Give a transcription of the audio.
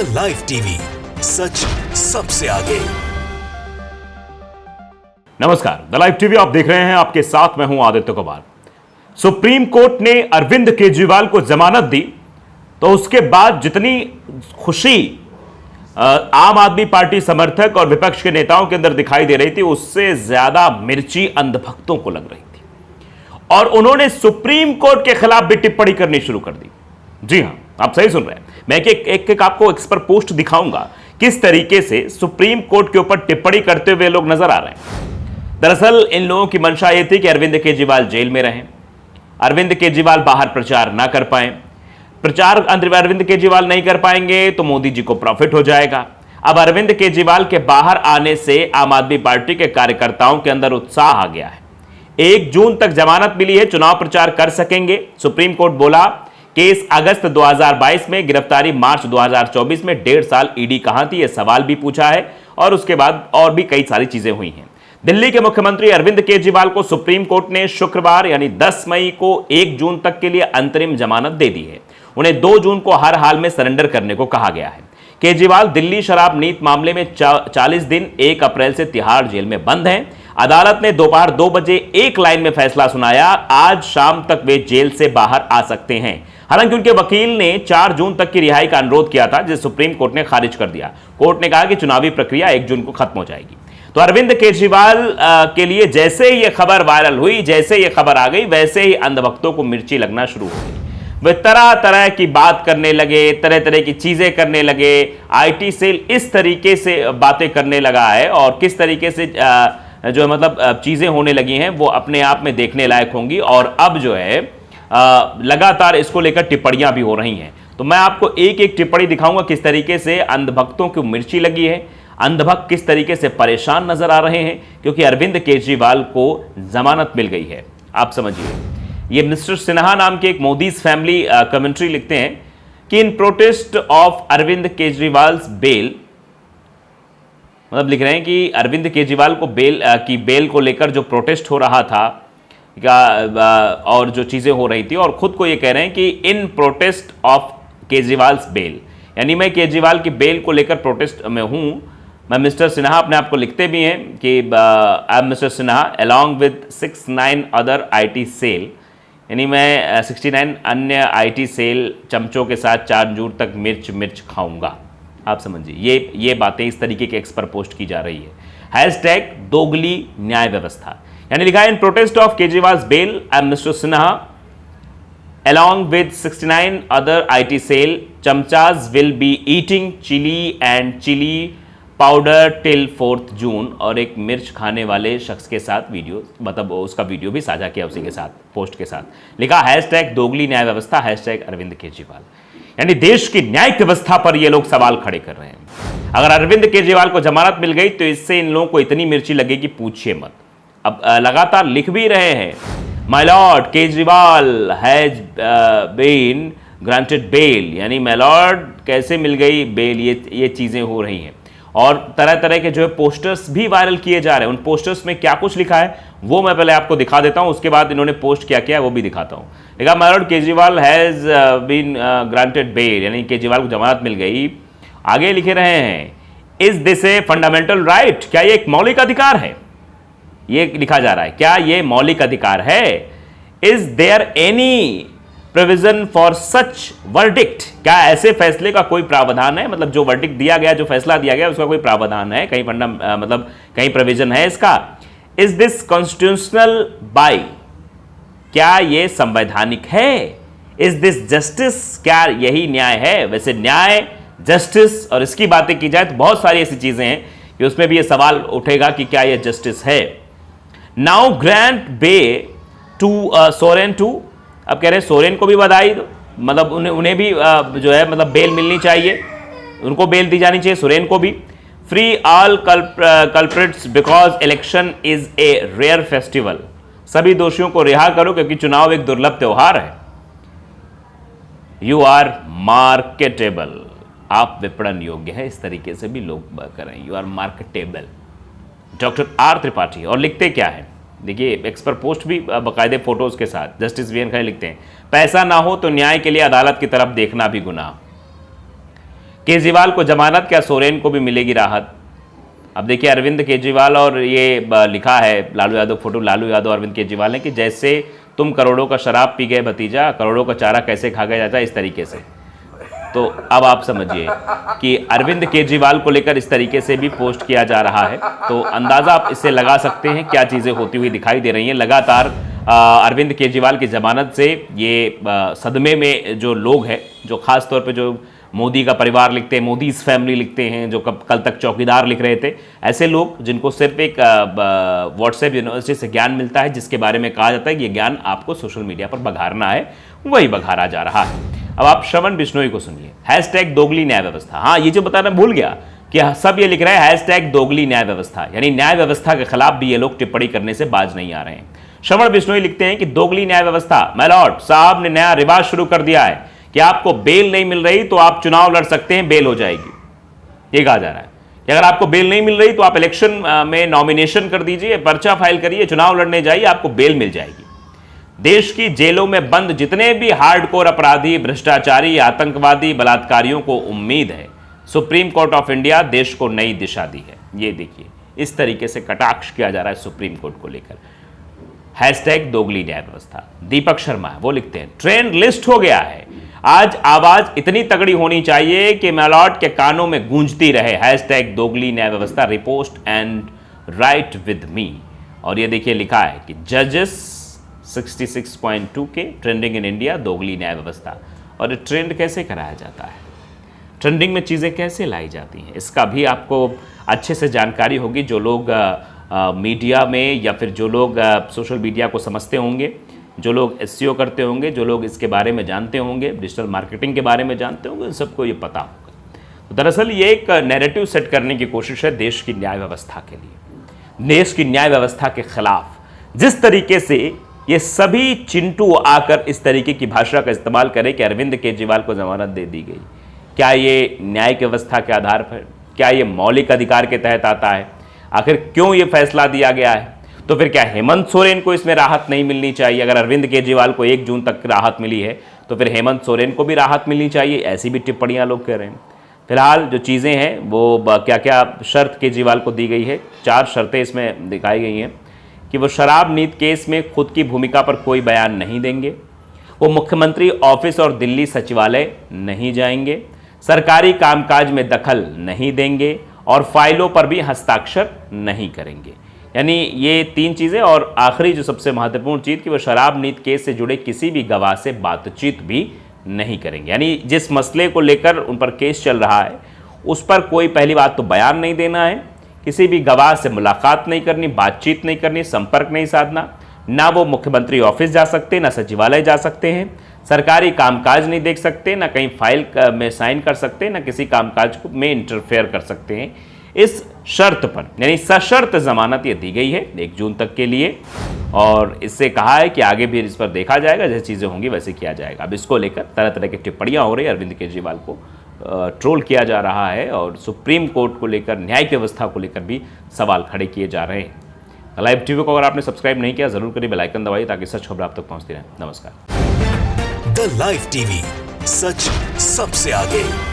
The live TV, सच सबसे आगे। नमस्कार, द लाइव टीवी आप देख रहे हैं। आपके साथ मैं हूं आदित्य कुमार। सुप्रीम कोर्ट ने अरविंद केजरीवाल को जमानत दी तो उसके बाद जितनी खुशी आम आदमी पार्टी समर्थक और विपक्ष के नेताओं के अंदर दिखाई दे रही थी, उससे ज्यादा मिर्ची अंधभक्तों को लग रही थी और उन्होंने सुप्रीम कोर्ट के खिलाफ भी टिप्पणी करनी शुरू कर दी। जी हां, आप सही सुन रहे हैं। मैं एक आपको एक्सपर पोस्ट दिखाऊंगा किस तरीके से सुप्रीम कोर्ट के ऊपर टिप्पणी करते हुए लोग नजर आ रहे हैं। दरअसल इन लोगों की मंशा यह थी कि अरविंद केजरीवाल जेल में रहें, अरविंद केजरीवाल बाहर प्रचार ना कर पाए, प्रचार अरविंद केजरीवाल नहीं कर पाएंगे तो मोदी जी को प्रॉफिट हो जाएगा। अब अरविंद केजरीवाल के बाहर आने से आम आदमी पार्टी के कार्यकर्ताओं के अंदर उत्साह आ गया है। 1 जून तक जमानत मिली है, चुनाव प्रचार कर सकेंगे। सुप्रीम कोर्ट बोला केस अगस्त 2022 में, गिरफ्तारी मार्च 2024 में। 1.5 साल ईडी कहां थी, यह सवाल भी पूछा है और उसके बाद और भी कई सारी चीजें हुई हैं। दिल्ली के मुख्यमंत्री अरविंद केजरीवाल को सुप्रीम कोर्ट ने शुक्रवार यानी 10 मई को 1 जून तक के लिए अंतरिम जमानत दे दी है। उन्हें 2 जून को हर हाल में सरेंडर करने को कहा गया है। केजरीवाल दिल्ली शराब नीति मामले में 40 दिन 1 अप्रैल से तिहाड़ जेल में बंद हैं। अदालत ने दोपहर 2 बजे एक लाइन में फैसला सुनाया। आज शाम तक वे जेल से बाहर आ सकते हैं। हालांकि उनके वकील ने 4 जून तक की रिहाई का अनुरोध किया था, जिसे सुप्रीम कोर्ट ने खारिज कर दिया। कोर्ट ने कहा कि चुनावी प्रक्रिया 1 जून को खत्म हो जाएगी। तो अरविंद केजरीवाल के लिए जैसे ही यह खबर वायरल हुई, जैसे ये खबर आ गई, वैसे ही अंधभक्तों को मिर्ची लगना शुरू हो गई। वे तरह तरह की बात करने लगे, तरह तरह की चीजें करने लगे। आईटी सेल इस तरीके से बातें करने लगा है और किस तरीके से जो मतलब चीजें होने लगी हैं वो अपने आप में देखने लायक होंगी। और अब जो है लगातार इसको लेकर टिप्पणियां भी हो रही हैं। तो मैं आपको एक एक टिप्पणी दिखाऊंगा किस तरीके से अंधभक्तों को मिर्ची लगी है, अंधभक्त किस तरीके से परेशान नजर आ रहे हैं क्योंकि अरविंद केजरीवाल को जमानत मिल गई है। आप समझिए, ये मिस्टर सिन्हा नाम के एक मोदीज फैमिली कमेंट्री लिखते हैं कि in protest of Arvind Kejriwal bail, मतलब लिख रहे हैं कि अरविंद केजरीवाल को बेल को लेकर जो प्रोटेस्ट हो रहा था और जो चीजें हो रही थी, और खुद को ये कह रहे हैं कि in protest of Kejriwal bell, यानी मैं केजरीवाल की बेल को लेकर प्रोटेस्ट में हूं। मैं मिस्टर सिन्हा अपने आप को लिखते भी हैं कि I am mister Sinha along with 69 other IT cell, यानी मैं 69 अन्य आईटी सेल चमचों के साथ 4 जून तक मिर्च खाऊंगा। आप समझिए, ये बातें इस तरीके के एक्सपर पोस्ट की जा रही है। हैशटैग दोगली न्याय व्यवस्था, यानी लिखा है in protest of Kejriwal bail I am mister Sinha along with 69 other IT cell chamchas will be eating chili and chili powder till 4th जून। और एक मिर्च खाने वाले शख्स के साथ वीडियो, मतलब उसका वीडियो भी साझा किया उसी के साथ, पोस्ट के साथ लिखा हैशटैग दोगली न्याय व्यवस्था, हैशटैग अरविंद केजरीवाल। यानी देश की न्यायिक व्यवस्था पर ये लोग सवाल खड़े कर रहे हैं। अगर अरविंद केजरीवाल को जमानत मिल गई तो इससे इन लोगों को इतनी मिर्ची लगेगी पूछिए मत। अब लगातार लिख भी रहे हैं, my lord Kejriwal has been granted bail, यानी माय लॉर्ड कैसे मिल गई बेल, ये चीजें हो रही हैं। और तरह तरह के जो है पोस्टर्स भी वायरल किए जा रहे हैं। उन पोस्टर्स में क्या कुछ लिखा है वो मैं पहले आपको दिखा देता हूं, उसके बाद इन्होंने पोस्ट क्या किया है वो भी दिखाता हूं। लिखा my lord Kejriwal has been granted bail, यानी केजरीवाल को जमानत मिल गई। आगे लिखे रहे हैं is this a fundamental right, क्या ये एक मौलिक अधिकार है, ये लिखा जा रहा है, क्या ये मौलिक अधिकार है। Is there any provision for such verdict, क्या ऐसे फैसले का कोई प्रावधान है, मतलब जो वर्डिक्ट दिया गया, जो फैसला दिया गया उसका कोई प्रावधान है, कहीं मतलब कहीं प्रोविजन है इसका। इज दिस कॉन्स्टिट्यूशनल बाय, क्या ये संवैधानिक है। इज दिस जस्टिस, क्या यही न्याय है। वैसे न्याय, जस्टिस और इसकी बातें की जाए तो बहुत सारी ऐसी चीजें हैं कि उसमें भी ये सवाल उठेगा कि क्या ये जस्टिस है। Now grant bail to Soren too, अब कह रहे हैं सोरेन को भी बधाई दो, मतलब उन्हें भी जो है मतलब बेल मिलनी चाहिए, उनको बेल दी जानी चाहिए, सोरेन को भी। Free all culprits because election is a rare festival, सभी दोषियों को रिहा करो क्योंकि चुनाव एक दुर्लभ त्योहार है। यू आर मार्केटेबल, आप विपणन योग्य है, इस तरीके से भी लोग करें, you are marketable. Doctor R Tripathi, और लिखते क्या है देखिए, एक्सपर पोस्ट भी बाकायदे फोटोज के साथ। जस्टिस वीएन खरे लिखते हैं पैसा ना हो तो न्याय के लिए अदालत की तरफ देखना भी गुनाह। केजरीवाल को जमानत, क्या सोरेन को भी मिलेगी राहत? अब देखिए अरविंद केजरीवाल और ये लिखा है लालू यादव, फोटो लालू यादव अरविंद केजरीवाल ने कि जैसे तुम करोड़ों का शराब पी गए भतीजा, करोड़ों का चारा कैसे खा गया जाता, इस तरीके से। तो अब आप समझिए कि अरविंद केजरीवाल को लेकर इस तरीके से भी पोस्ट किया जा रहा है, तो अंदाजा आप इससे लगा सकते हैं क्या चीज़ें होती हुई दिखाई दे रही हैं। लगातार अरविंद केजरीवाल की जमानत से ये सदमे में जो लोग हैं, जो खास तौर पे जो मोदी का परिवार लिखते हैं, मोदीज फैमिली लिखते हैं, जो कल तक चौकीदार लिख रहे थे, ऐसे लोग जिनको सिर्फ एक व्हाट्सएप यूनिवर्सिटी से ज्ञान मिलता है, जिसके बारे में कहा जाता है कि ये ज्ञान आपको सोशल मीडिया पर बघारना है, वही बघारा जा रहा है। अब आप श्रवण बिश्नोई को सुनिए, हैशटैग दोगली न्याय व्यवस्था। हाँ, ये जो बताना भूल गया कि सब ये लिख रहे हैं हैशटैग दोगली न्याय व्यवस्था, यानी न्याय व्यवस्था के खिलाफ भी ये लोग टिप्पणी करने से बाज नहीं आ रहे हैं। श्रवण बिश्नोई लिखते हैं कि दोगली न्याय व्यवस्था, माय लॉर्ड साहब ने नया रिवाज शुरू कर दिया है कि आपको बेल नहीं मिल रही तो आप चुनाव लड़ सकते हैं, बेल हो जाएगी। ये कहा जा रहा है कि अगर आपको बेल नहीं मिल रही तो आप इलेक्शन में नॉमिनेशन कर दीजिए, पर्चा फाइल करिए, चुनाव लड़ने जाइए, आपको बेल मिल जाएगी। देश की जेलों में बंद जितने भी हार्डकोर अपराधी, भ्रष्टाचारी, आतंकवादी, बलात्कारियों को उम्मीद है, सुप्रीम कोर्ट ऑफ इंडिया देश को नई दिशा दी है। ये देखिए, इस तरीके से कटाक्ष किया जा रहा है सुप्रीम कोर्ट को लेकर। हैशटैग दोगली न्याय व्यवस्था। दीपक शर्मा है, वो लिखते हैं ट्रेंड लिस्ट हो गया है, आज आवाज इतनी तगड़ी होनी चाहिए कि मैलॉट के कानों में गूंजती रहे। हैशटैग दोगली न्याय व्यवस्था, repost and right with me. और ये देखिए लिखा है कि जजेस 66.2 के ट्रेंडिंग इन इंडिया, दोगली न्याय व्यवस्था। और ट्रेंड कैसे कराया जाता है, ट्रेंडिंग में चीज़ें कैसे लाई जाती हैं, इसका भी आपको अच्छे से जानकारी होगी। जो लोग मीडिया में या फिर जो लोग सोशल मीडिया को समझते होंगे, जो लोग एसईओ करते होंगे, जो लोग इसके बारे में जानते होंगे, डिजिटल मार्केटिंग के बारे में जानते होंगे, उन सबको ये पता होगा। तो दरअसल ये एक नैरेटिव सेट करने की कोशिश है देश की न्याय व्यवस्था के लिए, देश की न्याय व्यवस्था के खिलाफ। जिस तरीके से ये सभी चिंटू आकर इस तरीके की भाषा का इस्तेमाल करें कि अरविंद केजरीवाल को जमानत दे दी गई, क्या ये न्यायिक व्यवस्था के आधार पर, क्या ये मौलिक अधिकार के तहत आता है, आखिर क्यों ये फैसला दिया गया है? तो फिर क्या हेमंत सोरेन को इसमें राहत नहीं मिलनी चाहिए? अगर अरविंद केजरीवाल को 1 जून तक राहत मिली है तो फिर हेमंत सोरेन को भी राहत मिलनी चाहिए, ऐसी भी टिप्पणियां लोग कह रहे हैं। फिलहाल जो चीज़ें हैं वो क्या क्या शर्त केजरीवाल को दी गई है, 4 शर्तें इसमें दिखाई गई हैं कि वो शराब नीति केस में खुद की भूमिका पर कोई बयान नहीं देंगे, वो मुख्यमंत्री ऑफिस और दिल्ली सचिवालय नहीं जाएंगे, सरकारी कामकाज में दखल नहीं देंगे और फाइलों पर भी हस्ताक्षर नहीं करेंगे। यानी ये 3 चीज़ें। और आखिरी जो सबसे महत्वपूर्ण चीज़ कि वो शराब नीति केस से जुड़े किसी भी गवाह से बातचीत भी नहीं करेंगे। यानी जिस मसले को लेकर उन पर केस चल रहा है उस पर कोई, पहली बात तो बयान नहीं देना है, किसी भी गवाह से मुलाकात नहीं करनी, बातचीत नहीं करनी, संपर्क नहीं साधना, ना वो मुख्यमंत्री ऑफिस जा सकते, ना सचिवालय जा सकते हैं, सरकारी कामकाज नहीं देख सकते, ना कहीं फाइल में साइन कर सकते, ना किसी कामकाज में इंटरफेयर कर सकते हैं। इस शर्त पर यानी सशर्त जमानत ये दी गई है 1 जून तक के लिए। और इससे कहा है कि आगे भी इस पर देखा जाएगा, जैसे चीज़ें होंगी वैसे किया जाएगा। अब इसको लेकर तरह तरह की टिप्पणियां हो रही है, अरविंद केजरीवाल को ट्रोल किया जा रहा है और सुप्रीम कोर्ट को लेकर, न्यायिक व्यवस्था को लेकर भी सवाल खड़े किए जा रहे हैं। लाइव टीवी को अगर आपने सब्सक्राइब नहीं किया जरूर करिए, बेल आइकन दबाइए ताकि सच खबर आप तक पहुंचती रहे। नमस्कार। द लाइव टीवी, सच सबसे आगे।